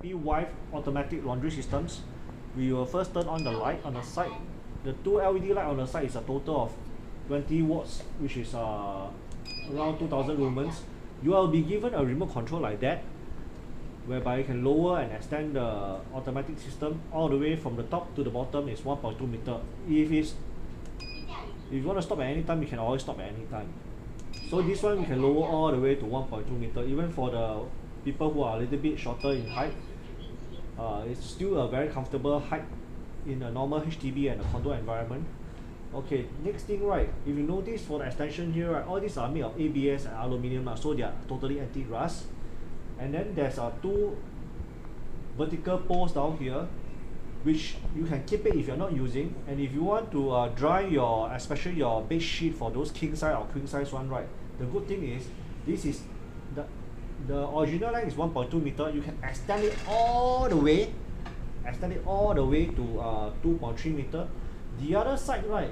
happy wife automatic laundry systems, we will first turn on the light on the side. The two LED light on the side is a total of 20 watts, which is around 2000 lumens. You will be given a remote control like that, whereby you can lower and extend the automatic system all the way from the top to the bottom is 1.2 meter. If you want to stop at any time, you can always stop at any time. So this one we can lower all the way to 1.2 meter, even for the people who are a little bit shorter in height. It's still a very comfortable height in a normal HDB and a condo environment. Okay, next thing, right, if you notice for the extension here, right, all these are made of ABS and aluminium, so they are totally anti-rust. And then there's two vertical poles down here, which you can keep it if you're not using. And if you want to dry especially your bed sheet for those king size or queen size one, right, the good thing is this is the original line is 1.2 meter. You can extend it all the way to 2.3 meter. The other side, right,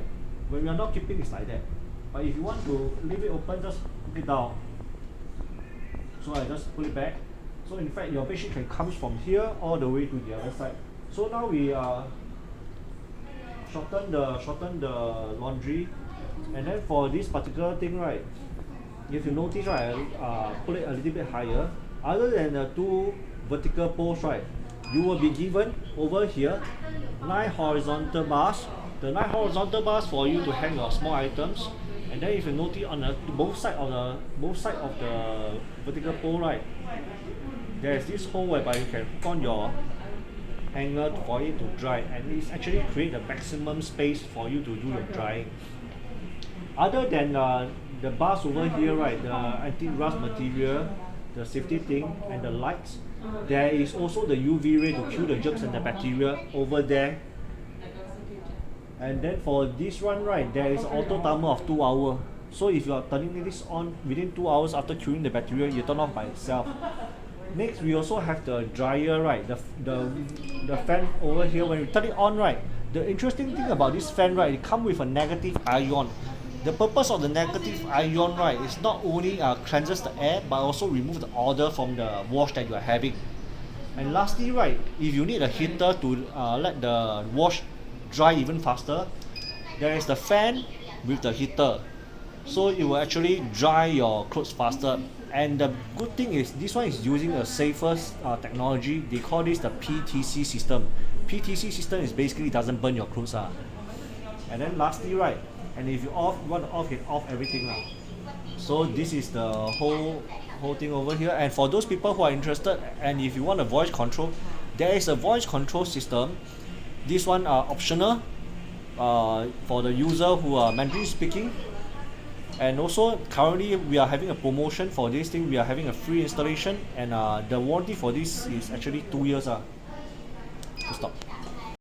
when we are not keeping, it's like that. But if you want to leave it open, just put it down. So I just put it back. So in fact, your bedsheet can come from here all the way to the other side. So now we shorten the laundry, and then for this particular thing, right, if you notice, right, I put it a little bit higher. Other than the two vertical poles, right, you will be given over here 9 horizontal bars. The 9 horizontal bars for you to hang your small items. And then if you notice on both side of the vertical pole, right, there is this hole whereby you can hook on your hanger for it to dry, and it's actually create the maximum space for you to do your drying. Other than the bars over here, right, the anti-rust material, the safety thing, and the lights, there is also the UV ray to kill the germs and the bacteria over there. And then for this one, right, there is an auto timer of 2 hours. So if you are turning this on within 2 hours after killing the bacteria, you turn off by itself. Next, we also have the dryer, right, the fan over here. When you turn it on, right, the interesting thing about this fan, right, it comes with a negative ion. The purpose of the negative ion, right, is not only cleanses the air, but also remove the odor from the wash that you are having. And lastly, right, if you need a heater to let the wash dry even faster, there is the fan with the heater, so it will actually dry your clothes faster. And the good thing is this one is using a safest technology. They call this the PTC system. PTC system is basically doesn't burn your clothes. And then lastly, right, and if you want to off, you can off everything. So this is the whole thing over here. And for those people who are interested, and if you want a voice control, there is a voice control system. This one are optional for the user who are Mandarin speaking. And also currently we are having a promotion for this thing. We are having a free installation, and the warranty for this is actually 2 years. To stop.